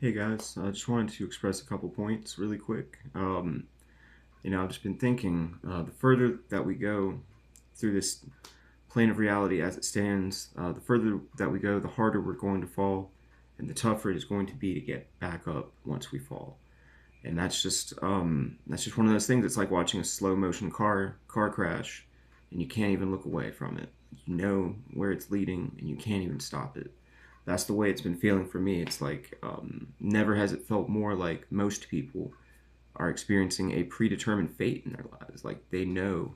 Hey guys, I just wanted to express a couple points really quick. I've just been thinking the further that we go through this plane of reality as it stands, the further that we go, the harder we're going to fall, and the tougher it is going to be to get back up once we fall. And that's just one of those things. It's like watching a slow motion car crash, and you can't even look away from it. You know where it's leading, and you can't even stop it. That's the way it's been feeling for me. It's like never has it felt more like most people are experiencing a predetermined fate in their lives. Like they know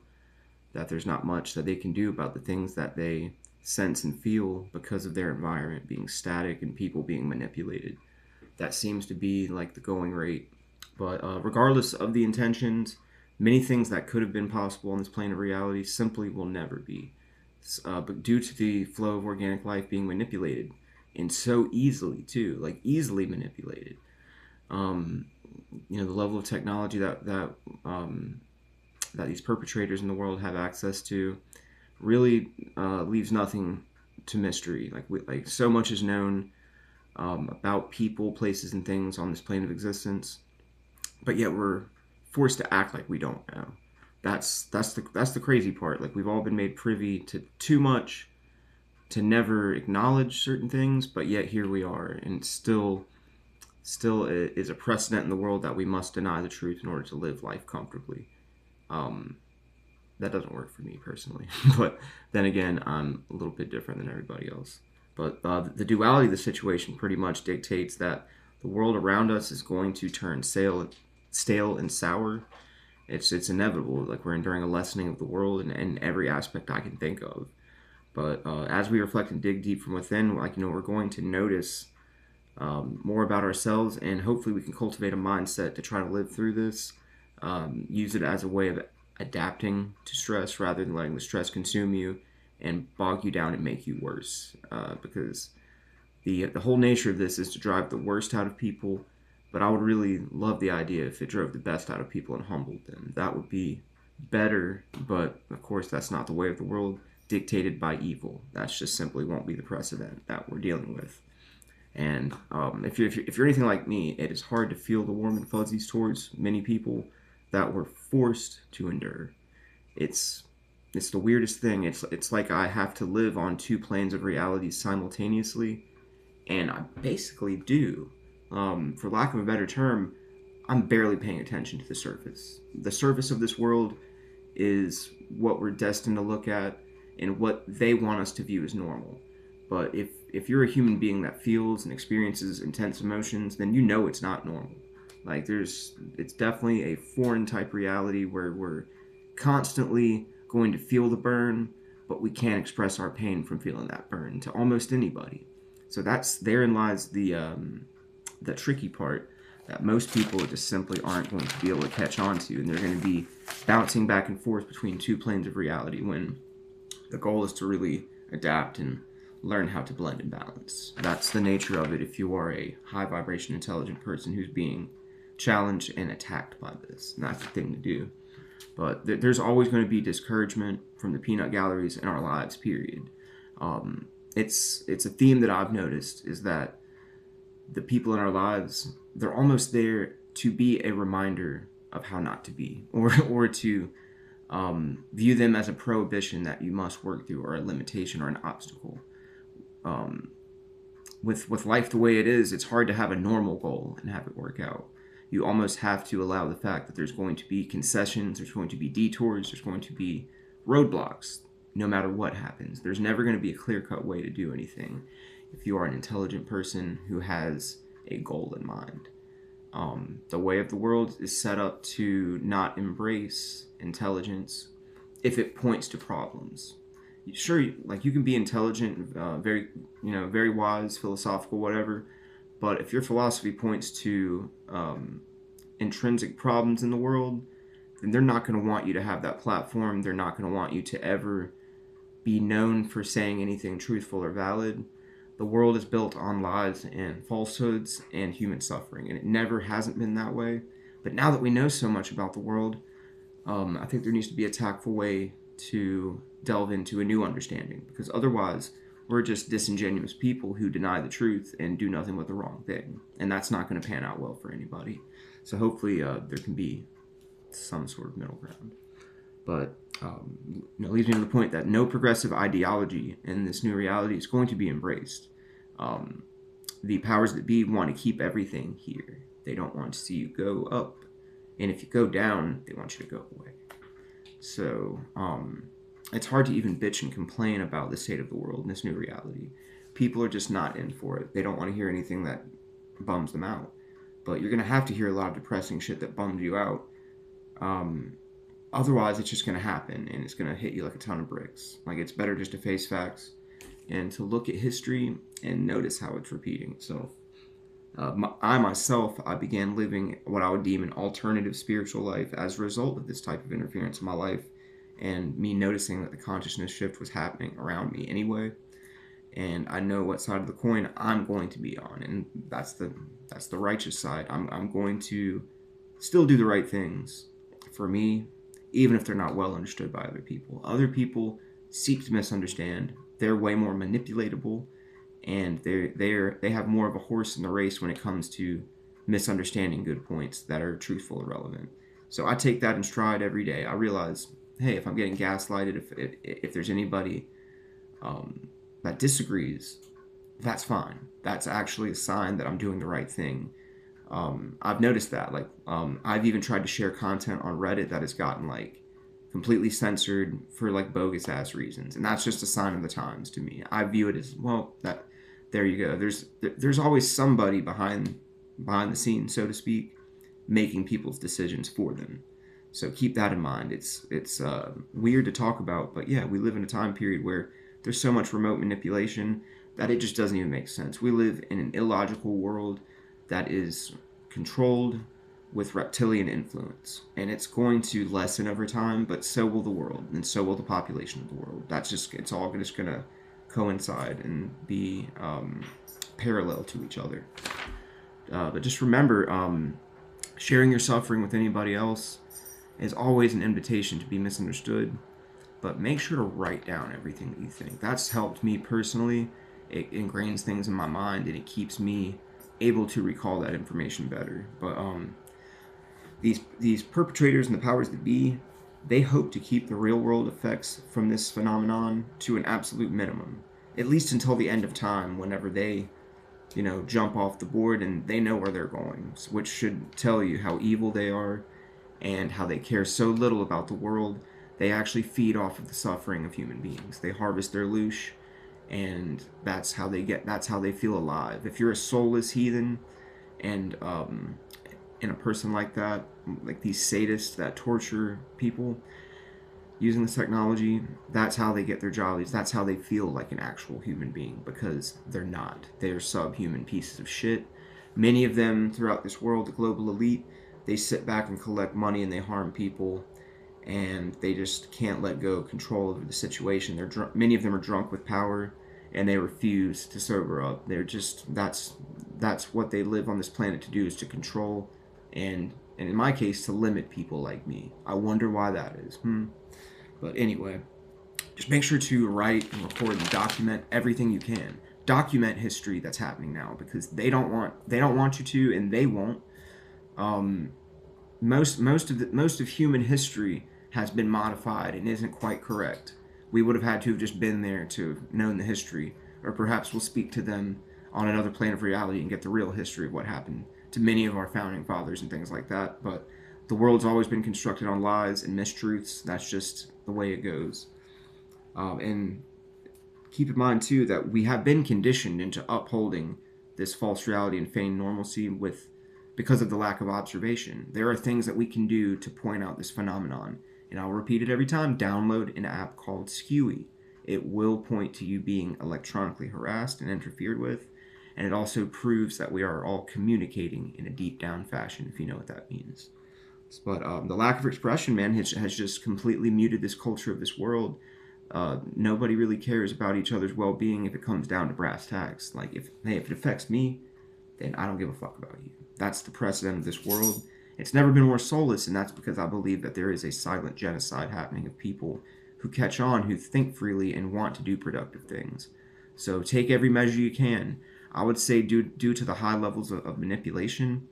that there's not much that they can do about the things that they sense and feel because of their environment being static and people being manipulated. That seems to be like the going rate. But regardless of the intentions, many things that could have been possible on this plane of reality simply will never be. But due to the flow of organic life being manipulated, and so easily too, like easily manipulated. Um, the level of technology that these perpetrators in the world have access to really leaves nothing to mystery. Like so much is known about people, places, and things on this plane of existence, but yet we're forced to act like we don't know. That's the crazy part. Like we've all been made privy to too much to never acknowledge certain things, but yet here we are, and still is a precedent in the world that we must deny the truth in order to live life comfortably. Um, that doesn't work for me personally, but then again, I'm a little bit different than everybody else. But the duality of the situation pretty much dictates that the world around us is going to turn stale and sour. It's inevitable. Like we're enduring a lessening of the world in every aspect I can think of. But as we reflect and dig deep from within, we're going to notice more about ourselves, and hopefully we can cultivate a mindset to try to live through this. Use it as a way of adapting to stress rather than letting the stress consume you and bog you down and make you worse. Because the whole nature of this is to drive the worst out of people. But I would really love the idea if it drove the best out of people and humbled them. That would be better. But of course, that's not the way of the world dictated by evil. That's just simply won't be the precedent that we're dealing with. And if you're anything like me, it is hard to feel the warm and fuzzies towards many people that were forced to endure. It's it's the weirdest thing. It's like I have to live on two planes of reality simultaneously, and I basically do. For lack of a better term, I'm barely paying attention to the surface. The surface of this world is what we're destined to look at and what they want us to view as normal. But if you're a human being that feels and experiences intense emotions, then you know it's not normal. Like it's definitely a foreign type reality where we're constantly going to feel the burn, but we can't express our pain from feeling that burn to almost anybody. So that's therein lies the tricky part that most people just simply aren't going to be able to catch on to, and they're going to be bouncing back and forth between two planes of reality when the goal is to really adapt and learn how to blend and balance. That's the nature of it if you are a high vibration intelligent person who's being challenged and attacked by this. And that's the thing to do. But there's always going to be discouragement from the peanut galleries in our lives, period. It's a theme that I've noticed is that the people in our lives, they're almost there to be a reminder of how not to be, or to view them as a prohibition that you must work through, or a limitation or an obstacle. Um, with life the way it is, it's hard to have a normal goal and have it work out. You almost have to allow the fact that there's going to be concessions, there's going to be detours, there's going to be roadblocks, no matter what happens. There's never going to be a clear cut way to do anything if you are an intelligent person who has a goal in mind. The way of the world is set up to not embrace intelligence if it points to problems. Sure, like you can be intelligent, very, very wise, philosophical, whatever, but if your philosophy points to intrinsic problems in the world, then they're not going to want you to have that platform. They're not going to want you to ever be known for saying anything truthful or valid. The world is built on lies and falsehoods and human suffering, and it never hasn't been that way. But now that we know so much about the world, I think there needs to be a tactful way to delve into a new understanding, because otherwise We're just disingenuous people who deny the truth and do nothing but the wrong thing. And that's not going to pan out well for anybody. So hopefully there can be some sort of middle ground. But leads me to the point that no progressive ideology in this new reality is going to be embraced. The powers that be want to keep everything here. They don't want to see you go up. And if you go down, they want you to go away. So it's hard to even bitch and complain about the state of the world in this new reality. People are just not in for it. They don't want to hear anything that bums them out. But you're going to have to hear a lot of depressing shit that bums you out. Otherwise, it's just going to happen, and it's going to hit you like a ton of bricks. Like, it's better just to face facts and to look at history and notice how it's repeating itself. I began living what I would deem an alternative spiritual life as a result of this type of interference in my life, and me noticing that the consciousness shift was happening around me anyway. And I know what side of the coin I'm going to be on, and that's the righteous side. I'm going to still do the right things for me, even if they're not well understood by other people. Other people seek to misunderstand. They're way more manipulatable, and they have more of a horse in the race when it comes to misunderstanding good points that are truthful or relevant. So I take that in stride every day. I realize, hey, if I'm getting gaslighted, if there's anybody that disagrees, that's fine. That's actually a sign that I'm doing the right thing. I've noticed that. Like, I've even tried to share content on Reddit that has gotten like completely censored for like bogus ass reasons, and that's just a sign of the times to me. I view it as, well, that there you go. There's always somebody behind the scenes, so to speak, making people's decisions for them. So keep that in mind. It's weird to talk about, but yeah, we live in a time period where there's so much remote manipulation that it just doesn't even make sense. We live in an illogical world that is controlled with reptilian influence, and it's going to lessen over time, but so will the world, and so will the population of the world. It's all just going to coincide and be parallel to each other. But just remember, sharing your suffering with anybody else is always an invitation to be misunderstood, but make sure to write down everything that you think. That's helped me personally. It ingrains things in my mind, and it keeps me able to recall that information better. But these perpetrators and the powers that be, they hope to keep the real world effects from this phenomenon to an absolute minimum, at least until the end of time, whenever they jump off the board and they know where they're going, which should tell you how evil they are and how they care so little about the world. They actually feed off of the suffering of human beings. They harvest their loosh, and that's how they feel alive. If you're a soulless heathen and a person like that, like these sadists that torture people using this technology, that's how they get their jollies. That's how they feel like an actual human being, because they're not. They're subhuman pieces of shit. Many of them throughout this world, the global elite, they sit back and collect money and they harm people, and they just can't let go of control over the situation. Many of them are drunk with power, and they refuse to sober up. They're just, that's what they live on this planet to do, is to control and in my case, to limit people like me. I wonder why that is. But anyway, just make sure to write and record and document everything you can. Document history that's happening now, because they don't want you to, and they won't. Most of human history has been modified and isn't quite correct. We would have had to have just been there to have known the history, or perhaps we'll speak to them on another plane of reality and get the real history of what happened to many of our founding fathers and things like that. But the world's always been constructed on lies and mistruths. That's just the way it goes. And keep in mind too that we have been conditioned into upholding this false reality and feigned normalcy because of the lack of observation. There are things that we can do to point out this phenomenon, and I'll repeat it every time. Download an app called Skewy. It will point to you being electronically harassed and interfered with, and it also proves that we are all communicating in a deep down fashion, if you know what that means. But the lack of expression, man, has just completely muted this culture of this world. Nobody really cares about each other's well-being if it comes down to brass tacks. Like, if it affects me, then I don't give a fuck about you. That's the precedent of this world. It's never been more soulless, and that's because I believe that there is a silent genocide happening of people who catch on, who think freely, and want to do productive things. So take every measure you can. I would say due to the high levels of manipulation,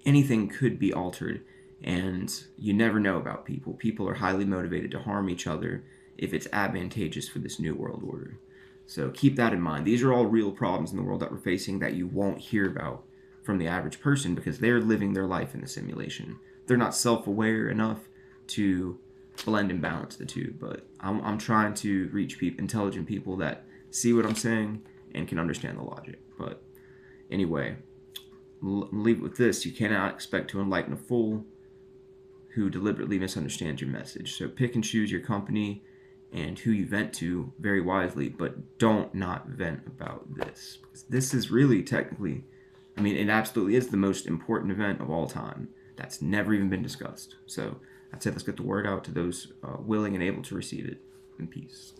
anything could be altered, and you never know about people. People are highly motivated to harm each other if it's advantageous for this new world order. So keep that in mind. These are all real problems in the world that we're facing that you won't hear about from the average person because they're living their life in the simulation. They're not self-aware enough to blend and balance the two. But I'm trying to reach intelligent people that see what I'm saying and can understand the logic. But anyway, leave it with this. You cannot expect to enlighten a fool who deliberately misunderstands your message. So pick and choose your company and who you vent to very wisely, but don't not vent about this. Because this is really technically, I mean, it absolutely is the most important event of all time that's never even been discussed. So I'd say let's get the word out to those willing and able to receive it. In peace.